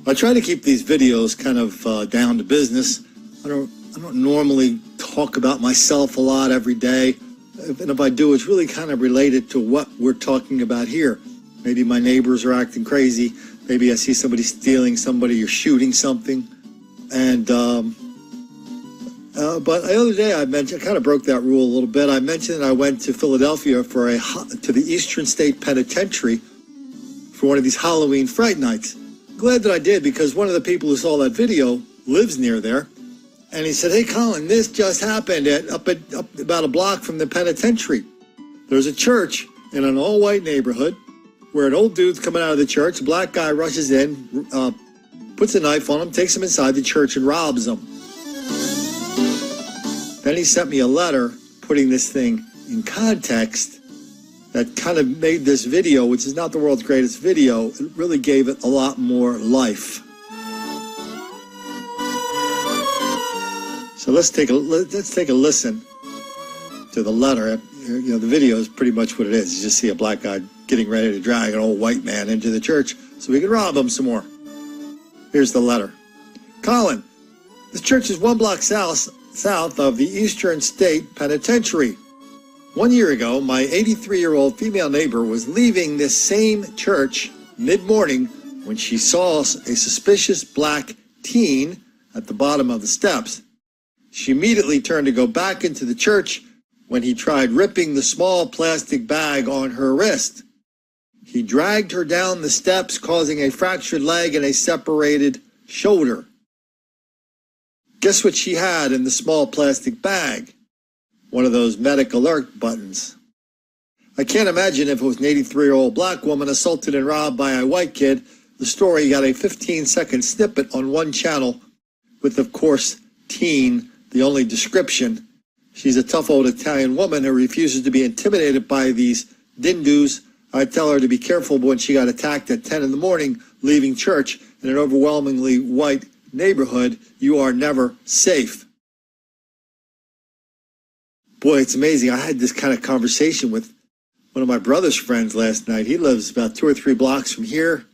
I try to keep these videos kind of down to business. I don't normally talk about myself a lot every day. And if I do, it's really kind of related to what we're talking about here. Maybe my neighbors are acting crazy. Maybe I see somebody stealing somebody or shooting something. And but the other day I kind of broke that rule a little bit. I mentioned that I went to Philadelphia to the Eastern State Penitentiary for one of these Halloween Fright Nights. Glad that I did, because one of the people who saw that video lives near there, and he said, "Hey, Colin, this just happened up about a block from the penitentiary. There's a church in an all-white neighborhood where an old dude's coming out of the church. A black guy rushes in, puts a knife on him, takes him inside the church, and robs him." Then he sent me a letter putting this thing in context that kind of made this video, which is not the world's greatest video, it really gave it a lot more life. So let's take a listen to the letter. You know, the video is pretty much what it is. You just see a black guy getting ready to drag an old white man into the church so we can rob him some more. Here's the letter. "Colin, this church is 1 block south of the Eastern State Penitentiary. 1 year ago, my 83-year-old female neighbor was leaving this same church mid-morning when she saw a suspicious black teen at the bottom of the steps. She immediately turned to go back into the church when he tried ripping the small plastic bag on her wrist. He dragged her down the steps, causing a fractured leg and a separated shoulder. Guess what she had in the small plastic bag? One of those medic alert buttons. I can't imagine if it was an 83-year-old black woman assaulted and robbed by a white kid. The story got a 15-second snippet on one channel with, of course, teen, the only description. She's a tough old Italian woman who refuses to be intimidated by these dindus. I tell her to be careful when she got attacked at 10 in the morning, leaving church in an overwhelmingly white neighborhood. You are never safe." Boy, it's amazing. I had this kind of conversation with one of my brother's friends last night. He lives about 2 or 3 blocks from here,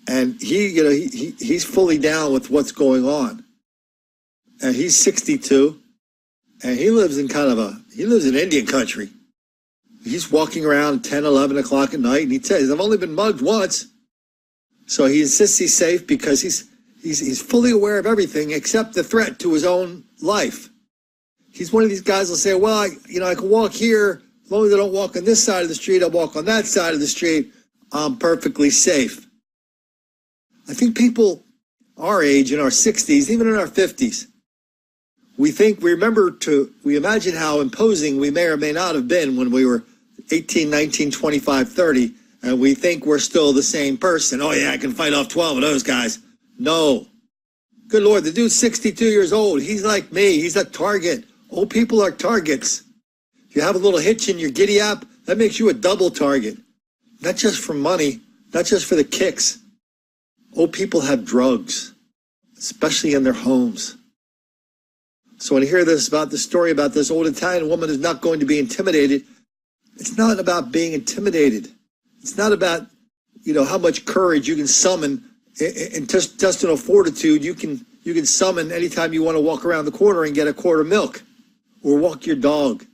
and he's fully down with what's going on. And he's 62, and he lives in Indian country. He's walking around 10, 11 o'clock at night, and he says, "I've only been mugged once." So he insists he's safe because he's fully aware of everything except the threat to his own life. He's one of these guys who'll say, "Well, I can walk here. As long as I don't walk on this side of the street, I'll walk on that side of the street. I'm perfectly safe." I think people our age, in our 60s, even in our 50s, we imagine how imposing we may or may not have been when we were 18, 19, 25, 30, and we think we're still the same person. "Oh yeah, I can fight off 12 of those guys." No. Good Lord, the dude's 62 years old. He's like me. He's a target. Old people are targets. If you have a little hitch in your giddy up, that makes you a double target. Not just for money, not just for the kicks. Old people have drugs, especially in their homes. So when I hear this story about this old Italian woman who's not going to be intimidated, it's not about being intimidated. It's not about, how much courage you can summon, intestinal fortitude you can summon anytime you want to walk around the corner and get a quart of milk or walk your dog.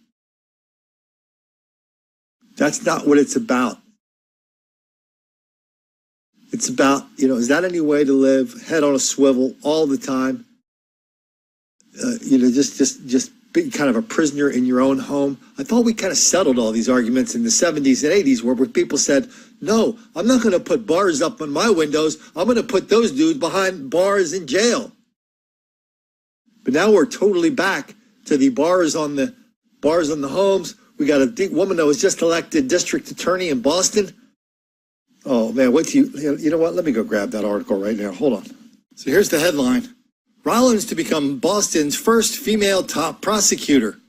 That's not what it's about. It's about, is that any way to live? Head on a swivel all the time. Just be kind of a prisoner in your own home. I thought we kind of settled all these arguments in the 70s and 80s where people said, "No, I'm not going to put bars up on my windows. I'm going to put those dudes behind bars in jail." But now we're totally back to the bars on the homes. We got a woman that was just elected district attorney in Boston. Oh man, you know what? Let me go grab that article right now. Hold on. So here's the headline. Rollins to become Boston's first female top prosecutor.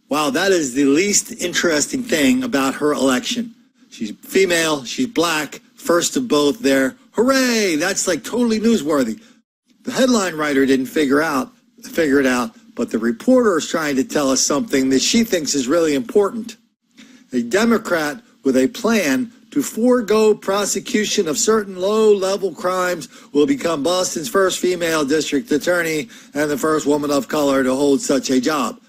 Wow, that is the least interesting thing about her election. She's female, she's black, first of both there. Hooray! That's like totally newsworthy. The headline writer didn't figure it out, but the reporter is trying to tell us something that she thinks is really important. A Democrat with a plan to forego prosecution of certain low-level crimes will become Boston's first female district attorney and the first woman of color to hold such a job.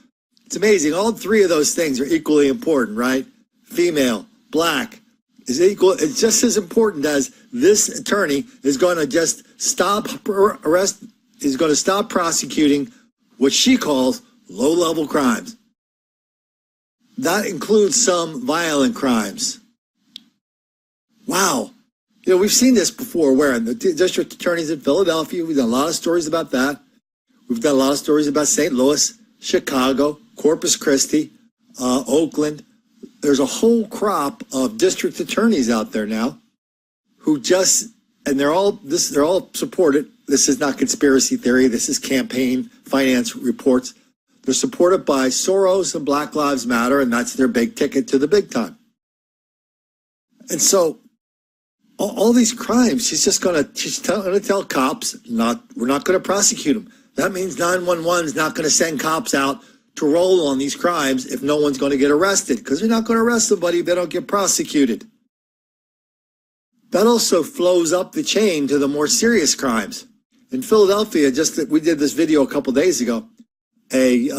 It's amazing. All three of those things are equally important, right? Female, black, is equal. It's just as important as this attorney is going to just stop prosecuting what she calls low-level crimes. That includes some violent crimes. Wow. You know, we've seen this before where in the district attorneys in Philadelphia, we've done a lot of stories about that. We've done a lot of stories about St. Louis, Chicago, Corpus Christi, Oakland. There's a whole crop of district attorneys out there now who just, and they're all supported. This is not conspiracy theory. This is campaign finance reports. They're supported by Soros and Black Lives Matter, and that's their big ticket to the big time. And so all these crimes, she's going to tell cops, we're not going to prosecute them. That means 911 is not going to send cops out to roll on these crimes if no one's going to get arrested, because they're not going to arrest somebody if they don't get prosecuted. That also flows up the chain to the more serious crimes. In Philadelphia, we did this video a couple days ago. A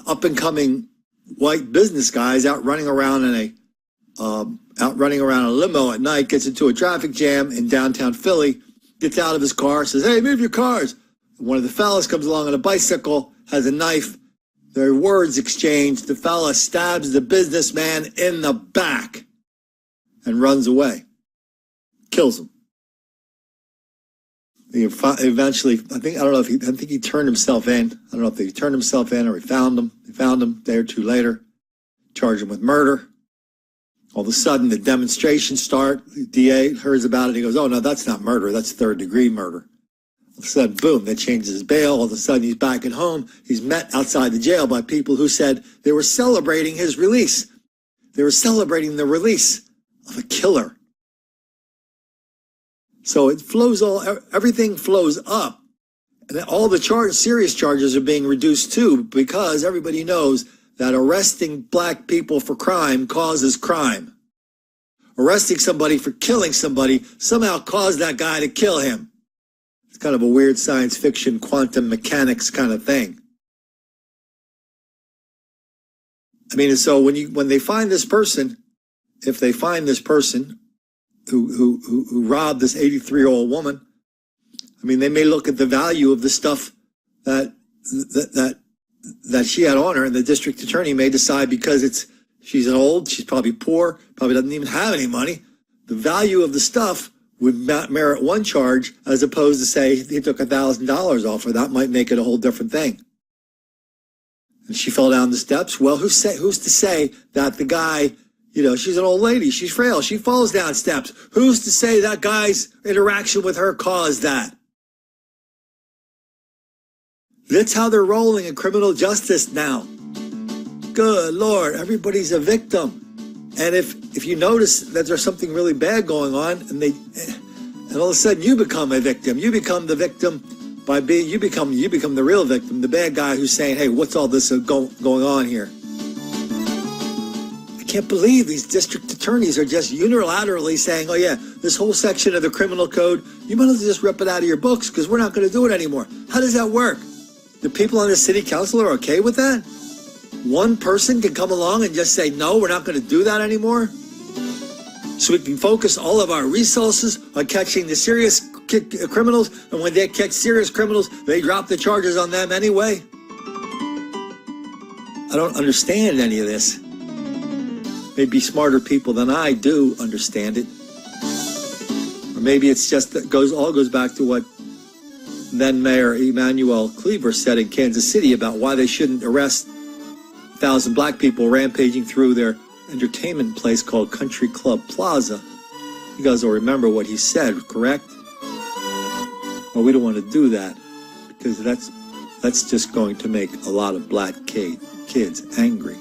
up-and-coming white business guy is out running around in a limo at night, gets into a traffic jam in downtown Philly, gets out of his car, says, "Hey, move your cars." One of the fellas comes along on a bicycle, has a knife. Their words exchanged. The fella stabs the businessman in the back and runs away. Kills him. Eventually, I think he turned himself in. I don't know if he turned himself in or he found him. They found him a day or two later, charged him with murder. All of a sudden, the demonstrations start. The DA hears about it. He goes, "Oh, no, that's not murder. That's third-degree murder." All of a sudden, boom, that changes his bail. All of a sudden, he's back at home. He's met outside the jail by people who said they were celebrating his release. They were celebrating the release of a killer. So it flows everything flows up. And all the serious charges are being reduced too, because everybody knows that arresting black people for crime causes crime. Arresting somebody for killing somebody somehow caused that guy to kill him. It's kind of a weird science fiction, quantum mechanics kind of thing. I mean, so when they find this person, if they find this person who robbed this 83-year-old woman, I mean, they may look at the value of the stuff that she had on her, and the district attorney may decide because she's probably poor, probably doesn't even have any money. The value of the stuff would merit one charge as opposed to say he took $1,000 off her. That might make it a whole different thing. And she fell down the steps. Well, who's to say that the guy, she's an old lady, she's frail, she falls down steps. Who's to say that guy's interaction with her caused that? That's how they're rolling in criminal justice now. Good Lord, everybody's a victim. And if you notice that there's something really bad going on, and all of a sudden you become a victim. You become the victim you become the real victim, the bad guy who's saying, "Hey, what's all this going on here?" I can't believe these district attorneys are just unilaterally saying, "Oh yeah, this whole section of the criminal code, you might as well just rip it out of your books because we're not going to do it anymore." How does that work? The people on the city council are okay with that? One person can come along and just say, "No, we're not going to do that anymore," so we can focus all of our resources on catching the serious criminals, and when they catch serious criminals, they drop the charges on them anyway. I don't understand any of this. Maybe smarter people than I do understand it. Or maybe it's just that all goes back to what then Mayor Emanuel Cleaver said in Kansas City about why they shouldn't arrest 1,000 black people rampaging through their entertainment place called Country Club Plaza. You guys will remember what he said, correct? Well, we don't want to do that because that's just going to make a lot of black kids angry.